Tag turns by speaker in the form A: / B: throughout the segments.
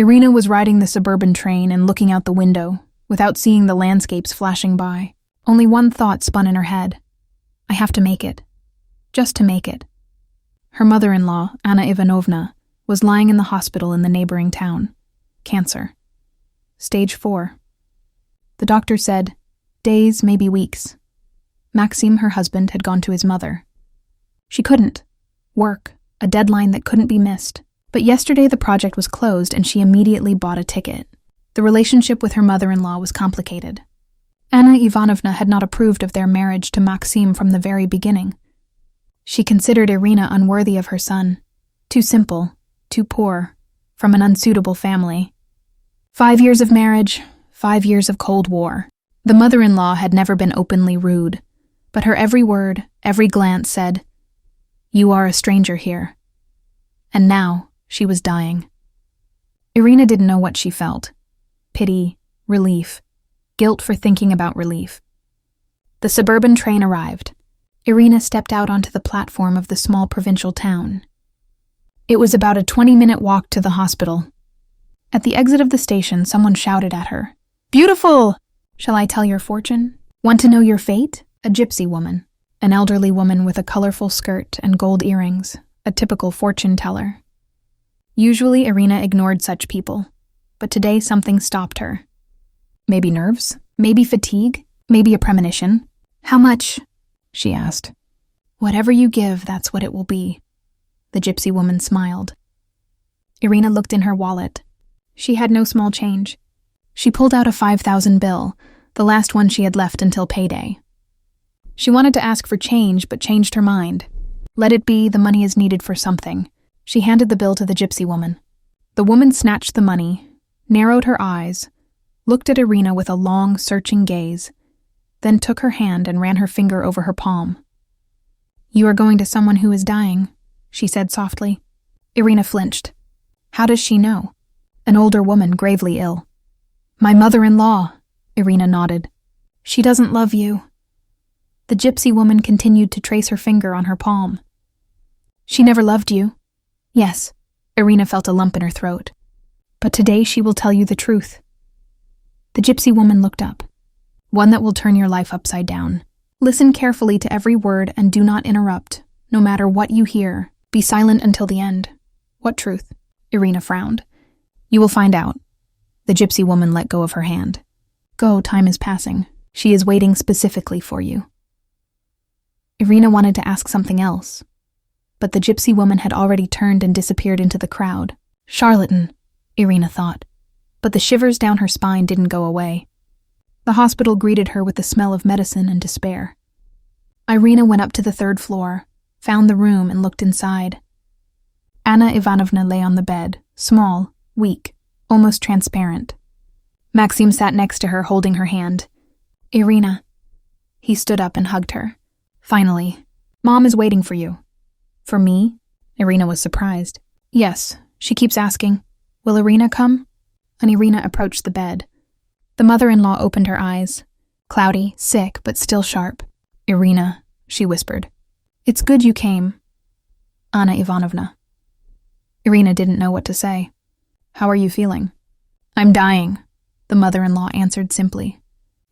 A: Irina was riding the suburban train and looking out the window, without seeing the landscapes flashing by. Only one thought spun in her head. I have to make it. Just to make it. Her mother-in-law, Anna Ivanovna, was lying in the hospital in the neighboring town. Cancer. Stage 4. The doctor said, days, maybe weeks. Maxim, her husband, had gone to his mother. She couldn't. Work. A deadline that couldn't be missed. But yesterday the project was closed and she immediately bought a ticket. The relationship with her mother-in-law was complicated. Anna Ivanovna had not approved of their marriage to Maxim from the very beginning. She considered Irina unworthy of her son. Too simple, too poor, from an unsuitable family. 5 years of marriage, 5 years of Cold War. The mother-in-law had never been openly rude, but her every word, every glance said, "You are a stranger here." And now, she was dying. Irina didn't know what she felt. Pity, relief, guilt for thinking about relief. The suburban train arrived. Irina stepped out onto the platform of the small provincial town. It was about a 20-minute walk to the hospital. At the exit of the station, someone shouted at her, "Beautiful! Shall I tell your fortune? Want to know your fate?" A gypsy woman, an elderly woman with a colorful skirt and gold earrings, a typical fortune teller. Usually Irina ignored such people, but today something stopped her. Maybe nerves, maybe fatigue, maybe a premonition. "How much?" she asked. "Whatever you give, that's what it will be." The gypsy woman smiled. Irina looked in her wallet. She had no small change. She pulled out a 5,000 bill, the last one she had left until payday. She wanted to ask for change, but changed her mind. Let it be, the money is needed for something. She handed the bill to the gypsy woman. The woman snatched the money, narrowed her eyes, looked at Irina with a long, searching gaze, then took her hand and ran her finger over her palm. "You are going to someone who is dying," she said softly. Irina flinched. How does she know? An older woman, gravely ill. "My mother-in-law," Irina nodded. "She doesn't love you." The gypsy woman continued to trace her finger on her palm. "She never loved you." "Yes." Irina felt a lump in her throat. "But today she will tell you the truth." The gypsy woman looked up. "One that will turn your life upside down. Listen carefully to every word and do not interrupt, no matter what you hear. Be silent until the end." "What truth?" Irina frowned. "You will find out." The gypsy woman let go of her hand. "Go, time is passing. She is waiting specifically for you." Irina wanted to ask something else, but the gypsy woman had already turned and disappeared into the crowd. Charlatan, Irina thought, but the shivers down her spine didn't go away. The hospital greeted her with the smell of medicine and despair. Irina went up to the 3rd floor, found the room and looked inside. Anna Ivanovna lay on the bed, small, weak, almost transparent. Maxim sat next to her, holding her hand. "Irina." He stood up and hugged her. "Finally. Mom is waiting for you." "For me?" Irina was surprised. "Yes, she keeps asking, 'Will Irina come?'" And Irina approached the bed. The mother-in-law opened her eyes, cloudy, sick, but still sharp. "Irina," she whispered. "It's good you came." "Anna Ivanovna." Irina didn't know what to say. "How are you feeling?" "I'm dying," the mother-in-law answered simply.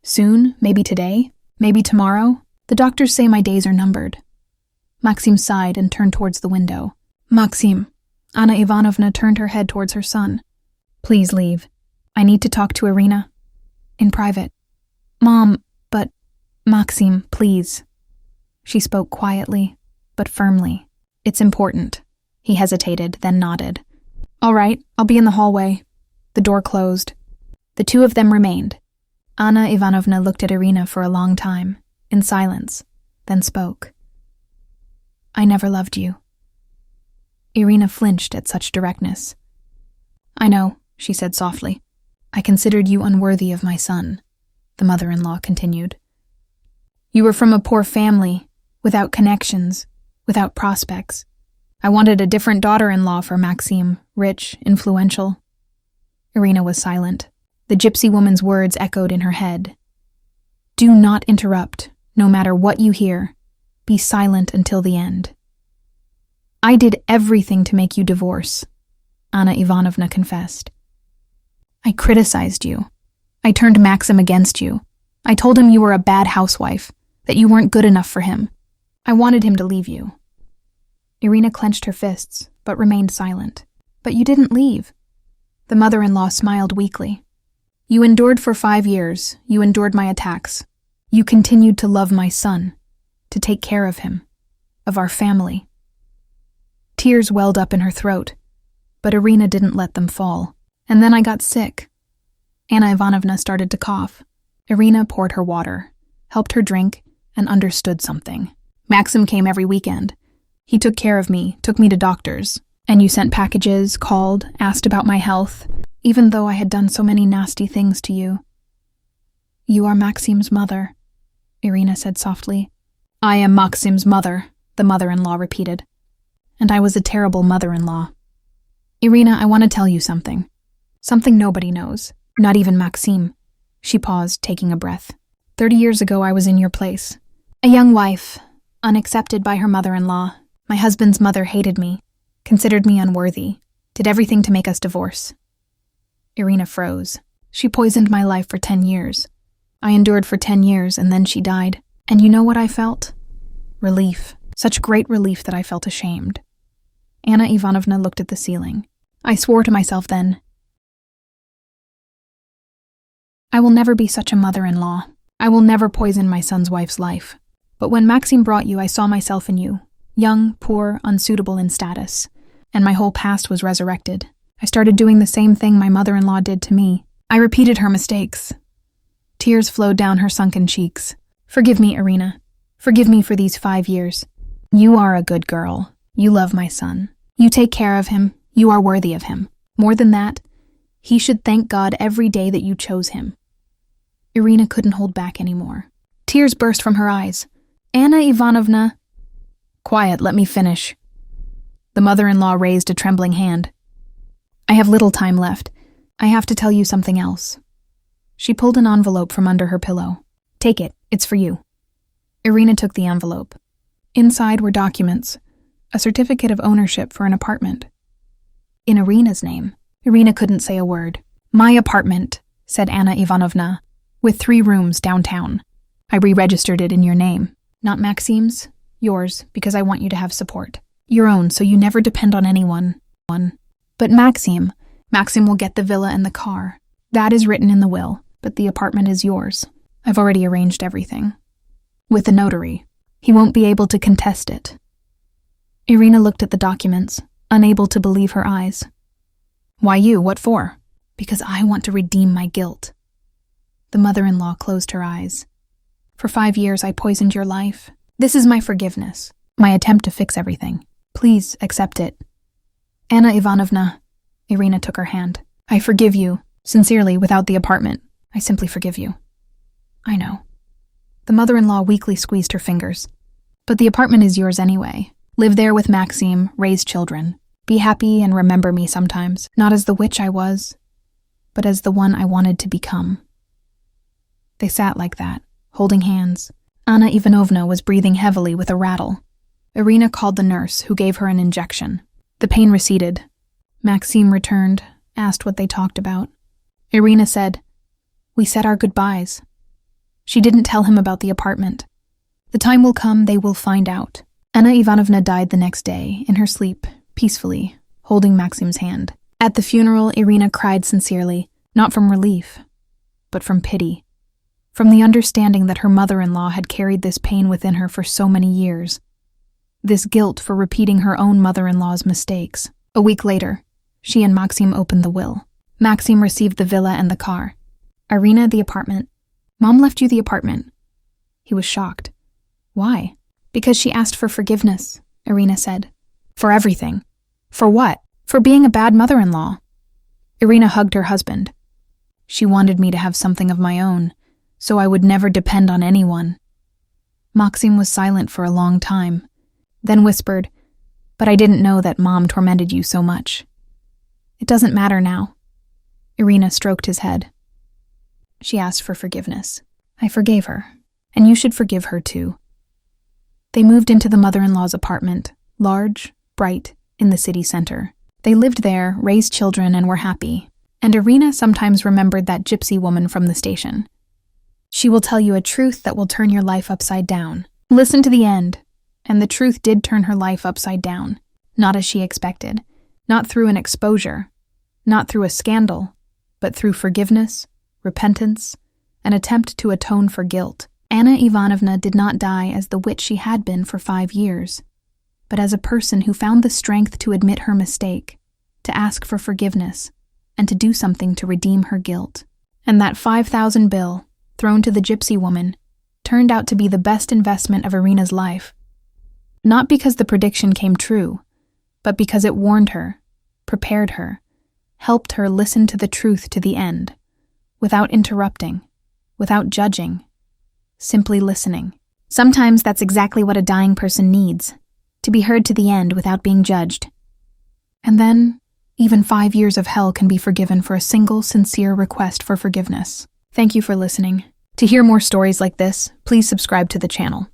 A: "Soon? Maybe today? Maybe tomorrow? The doctors say my days are numbered." Maxim sighed and turned towards the window. "Maxim." Anna Ivanovna turned her head towards her son. "Please leave. I need to talk to Irina. In private." "Mom, but..." "Maxim, please." She spoke quietly, but firmly. "It's important." He hesitated, then nodded. "All right, I'll be in the hallway." The door closed. The two of them remained. Anna Ivanovna looked at Irina for a long time, in silence, then spoke. "I never loved you." Irina flinched at such directness. "I know," she said softly. "I considered you unworthy of my son," the mother-in-law continued. "You were from a poor family, without connections, without prospects. I wanted a different daughter-in-law for Maxim, rich, influential." Irina was silent. The gypsy woman's words echoed in her head. "Do not interrupt, no matter what you hear. Be silent until the end." "I did everything to make you divorce," Anna Ivanovna confessed. I criticized you. I turned Maxim against you. I told him you were a bad housewife, that you weren't good enough for him. I wanted him to leave you." Irina clenched her fists, but remained silent. "But you didn't leave." The mother-in-law smiled weakly. "You endured for 5 years. You endured my attacks. You continued to love my son, to take care of him, of our family." Tears welled up in her throat, but Irina didn't let them fall. "And then I got sick." Anna Ivanovna started to cough. Irina poured her water, helped her drink, and understood something. "Maxim came every weekend. He took care of me, took me to doctors, and you sent packages, called, asked about my health, even though I had done so many nasty things to you." "You are Maxim's mother," Irina said softly. "I am Maxim's mother," the mother-in-law repeated. "And I was a terrible mother-in-law. Irina, I want to tell you something. Something nobody knows, not even Maxim." She paused, taking a breath. 30 years ago, I was in your place. A young wife, unaccepted by her mother-in-law. My husband's mother hated me, considered me unworthy, did everything to make us divorce." Irina froze. "She poisoned my life for 10 years. I endured for 10 years, and then she died. And you know what I felt? Relief. Such great relief that I felt ashamed." Anna Ivanovna looked at the ceiling. "I swore to myself then, I will never be such a mother-in-law. I will never poison my son's wife's life. But when Maxim brought you, I saw myself in you. Young, poor, unsuitable in status. And my whole past was resurrected. I started doing the same thing my mother-in-law did to me. I repeated her mistakes." Tears flowed down her sunken cheeks. "Forgive me, Irina. Forgive me for these 5 years. You are a good girl. You love my son. You take care of him. You are worthy of him. More than that, he should thank God every day that you chose him." Irina couldn't hold back anymore. Tears burst from her eyes. "Anna Ivanovna—" "Quiet, let me finish." The mother-in-law raised a trembling hand. "I have little time left. I have to tell you something else." She pulled an envelope from under her pillow. "Take it, it's for you." Irina took the envelope. Inside were documents, a certificate of ownership for an apartment. In Irina's name. Irina couldn't say a word. "My apartment," said Anna Ivanovna, "with 3 rooms downtown. I re-registered it in your name. Not Maxim's, yours, because I want you to have support. Your own, so you never depend on anyone. But Maxim will get the villa and the car. That is written in the will, but the apartment is yours. I've already arranged everything. With the notary. He won't be able to contest it." Irina looked at the documents, unable to believe her eyes. "Why you? What for?" "Because I want to redeem my guilt." The mother-in-law closed her eyes. "For 5 years I poisoned your life. This is my forgiveness, my attempt to fix everything. Please accept it." "Anna Ivanovna," Irina took her hand. "I forgive you, sincerely, without the apartment. I simply forgive you." "I know." The mother-in-law weakly squeezed her fingers. "But the apartment is yours anyway. Live there with Maxim, raise children. Be happy and remember me sometimes, not as the witch I was, but as the one I wanted to become." They sat like that, holding hands. Anna Ivanovna was breathing heavily with a rattle. Irina called the nurse, who gave her an injection. The pain receded. Maxim returned, asked what they talked about. Irina said, "We said our goodbyes." She didn't tell him about the apartment. The time will come, they will find out. Anna Ivanovna died the next day, in her sleep, peacefully, holding Maxim's hand. At the funeral, Irina cried sincerely, not from relief, but from pity. From the understanding that her mother-in-law had carried this pain within her for so many years. This guilt for repeating her own mother-in-law's mistakes. A week later, she and Maxim opened the will. Maxim received the villa and the car. Irina, the apartment. "Mom left you the apartment." He was shocked. "Why?" "Because she asked for forgiveness," Irina said. "For everything." "For what?" "For being a bad mother-in-law." Irina hugged her husband. "She wanted me to have something of my own, so I would never depend on anyone." Maxim was silent for a long time, then whispered, "But I didn't know that Mom tormented you so much." "It doesn't matter now." Irina stroked his head. She asked for forgiveness. "I forgave her, and you should forgive her too." They moved into the mother-in-law's apartment, large, bright, in the city center. They lived there, raised children, and were happy. And Irina sometimes remembered that gypsy woman from the station. She will tell you a truth that will turn your life upside down. Listen to the end. And the truth did turn her life upside down, not as she expected, not through an exposure, not through a scandal, but through forgiveness, repentance, an attempt to atone for guilt. Anna Ivanovna did not die as the witch she had been for 5 years, but as a person who found the strength to admit her mistake, to ask for forgiveness, and to do something to redeem her guilt. And that 5,000 bill, thrown to the gypsy woman, turned out to be the best investment of Irina's life. Not because the prediction came true, but because it warned her, prepared her, helped her listen to the truth to the end, without interrupting, without judging, simply listening. Sometimes that's exactly what a dying person needs, to be heard to the end without being judged. And then, even 5 years of hell can be forgiven for a single, sincere request for forgiveness. Thank you for listening. To hear more stories like this, please subscribe to the channel.